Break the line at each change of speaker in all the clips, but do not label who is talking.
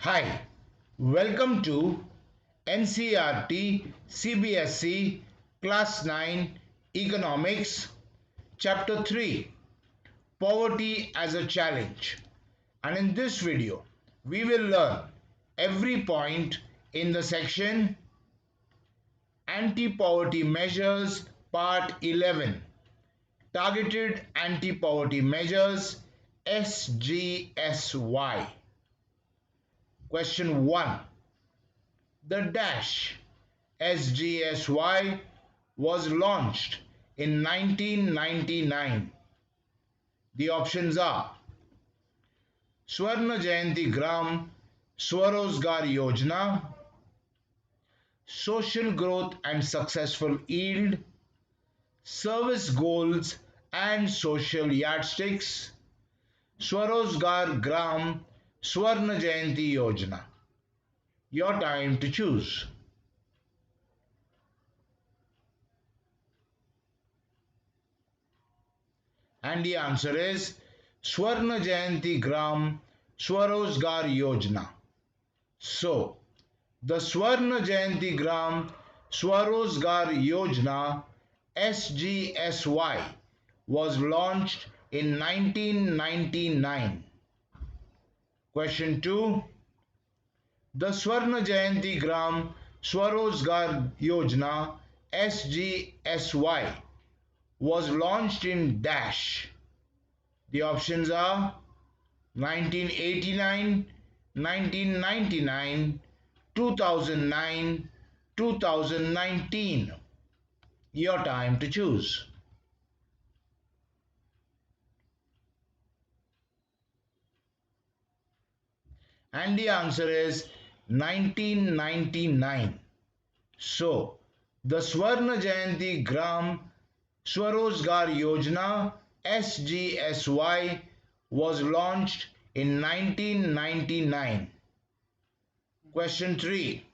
Hi, welcome to NCRT CBSE Class 9 Economics Chapter 3 Poverty as a Challenge. And in this video, we will learn every point in the section Anti-Poverty Measures Part 11 Targeted Anti-Poverty Measures SGSY. Question 1. The dash SGSY was launched in 1999. The options are Swarna Jayanti Gram Swarozgar Yojana, Social Growth and Successful Yield, Service Goals and Social Yardsticks, Swarozgar Gram Swarna Jayanti Yojana. Your time to choose. And the answer is Swarna Jayanti Gram Swarozgar Yojana. So, the Swarna Jayanti Gram Swarozgar Yojana SGSY was launched in 1999. Question 2. The Swarna Jayanti Gram Swarozgar Yojana SGSY was launched in dash. The options are 1989, 1999, 2009, 2019. Your time to choose. And the answer is 1999. So, the Swarna Jayanti Gram Swarozgar Yojana SGSY was launched in 1999. Question 3.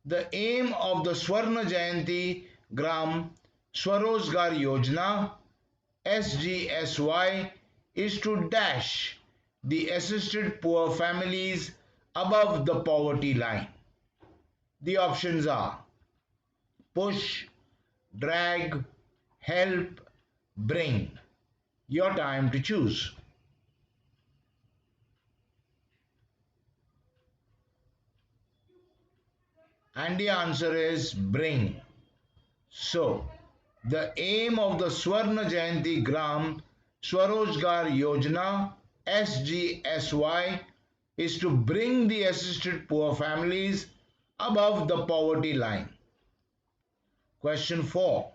The aim of the Swarna Jayanti Gram Swarozgar Yojana SGSY is to dash the assisted poor families above the poverty line. The options are push, drag, help, bring. Your time to choose. And the answer is bring. So, the aim of the Swarna Jayanti Gram Swarozgar Yojana SGSY is to bring the assisted poor families above the poverty line. Question 4.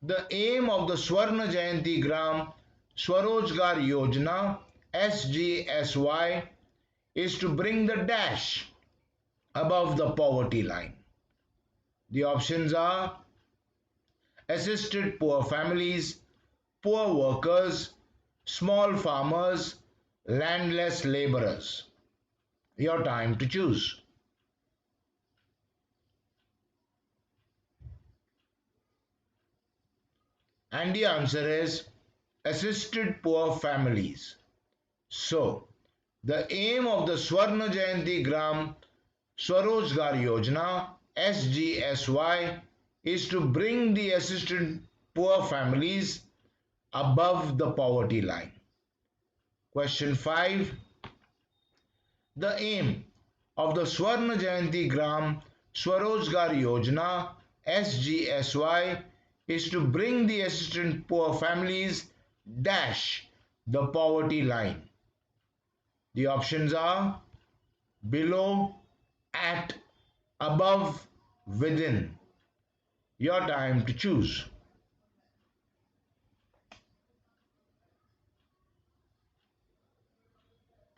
The aim of the Swarna Jayanti Gram Swarozgar Yojana SGSY is to bring the dash above the poverty line. The options are assisted poor families, poor workers, small farmers, landless laborers. Your time to choose. And the answer is assisted poor families. So, the aim of the Swarna Jayanti Gram Swarozgar Yojana SGSY is to bring the assisted poor families above the poverty line. Question 5. The aim of the Swarna Jayanti Gram Swarozgar Yojana SGSY is to bring the assisted poor families dash the poverty line. The options are below, at, above, within. Your time to choose.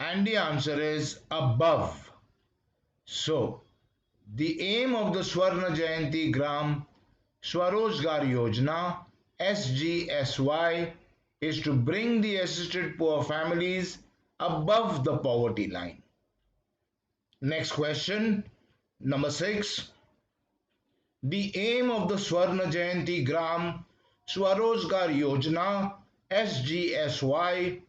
And the answer is above. So, the aim of the Swarna Jayanti Gram Swarozgar Yojana SGSY is to bring the assisted poor families above the poverty line. Next question, number 6. The aim of the Swarna Jayanti Gram Swarozgar Yojana SGSY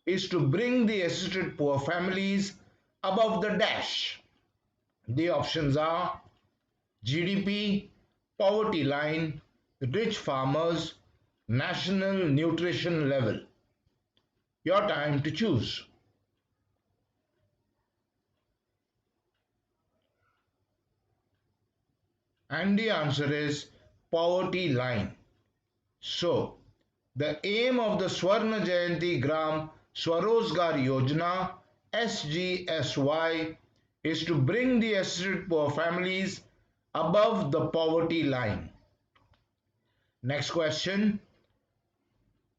is to bring the assisted poor families above the dash? The options are GDP, poverty line, rich farmers, national nutrition level. Your time to choose. And the answer is poverty line. So, the aim of the Swarna Jayanti Gram Swarozgar Yojana SGSY is to bring the assisted poor families above the poverty line. Next question.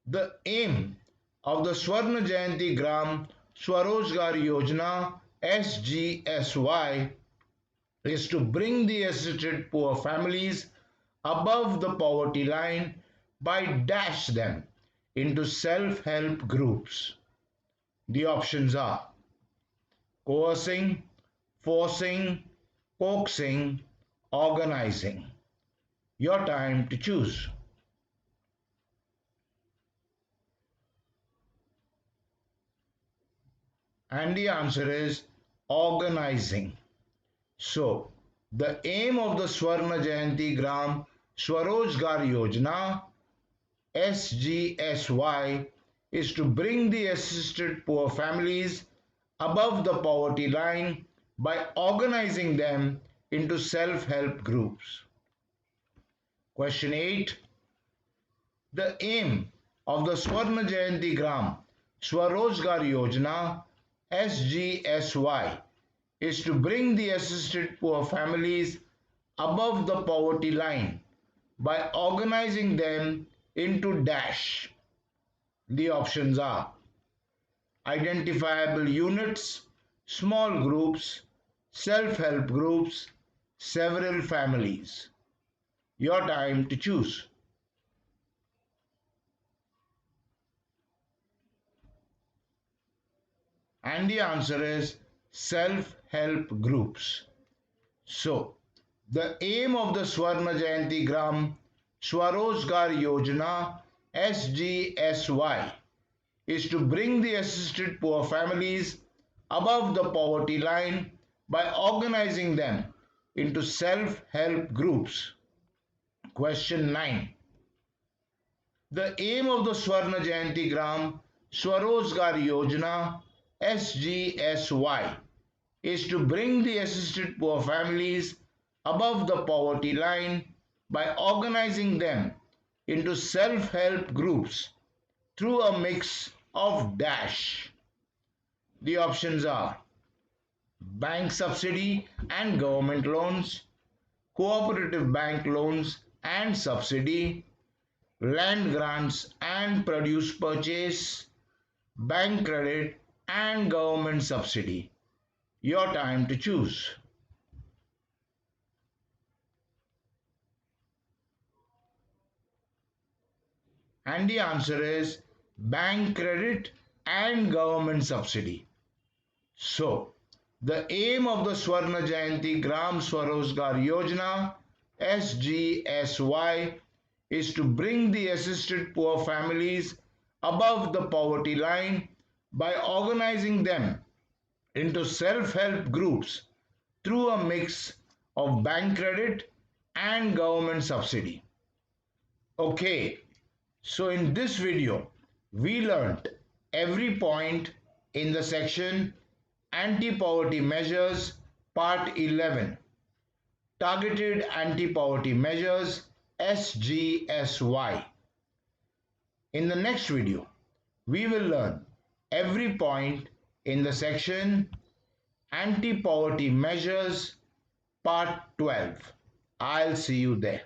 The aim of the Swarna Jayanti Gram Swarozgar Yojana SGSY is to bring the assisted poor families above the poverty line by dash them into self-help groups. The options are coercing, forcing, coaxing, organizing. Your time to choose. And the answer is organizing. So, the aim of the Swarna Jayanti Gram Swarozgar Yojana SGSY is to bring the assisted poor families above the poverty line by organizing them into self-help groups. Question 8. The aim of the Swarna Jayanti Gram Swarozgar Yojana SGSY is to bring the assisted poor families above the poverty line by organizing them into dash. The options are identifiable units, small groups, self-help groups, several families. Your time to choose. And the answer is self-help groups. So, the aim of the Swarna Jayanti Gram Swarozgar Yojana SGSY is to bring the assisted poor families above the poverty line by organizing them into self-help groups. Question 9. The aim of the Swarna Jayanti Gram Swarozgar Yojana SGSY is to bring the assisted poor families above the poverty line by organizing them into self-help groups through a mix of dash. The options are bank subsidy and government loans, cooperative bank loans and subsidy, land grants and produce purchase, bank credit and government subsidy. Your time to choose. And the answer is bank credit and government subsidy. So, the aim of the Swarna Jayanti Gram Swarozgar Yojana SGSY is to bring the assisted poor families above the poverty line by organizing them into self-help groups through a mix of bank credit and government subsidy. Okay, so in this video, we learnt every point in the section Anti-Poverty Measures Part 11, Targeted Anti-Poverty Measures SGSY. In the next video, we will learn every point in the section Anti-Poverty Measures Part 12. I'll see you there.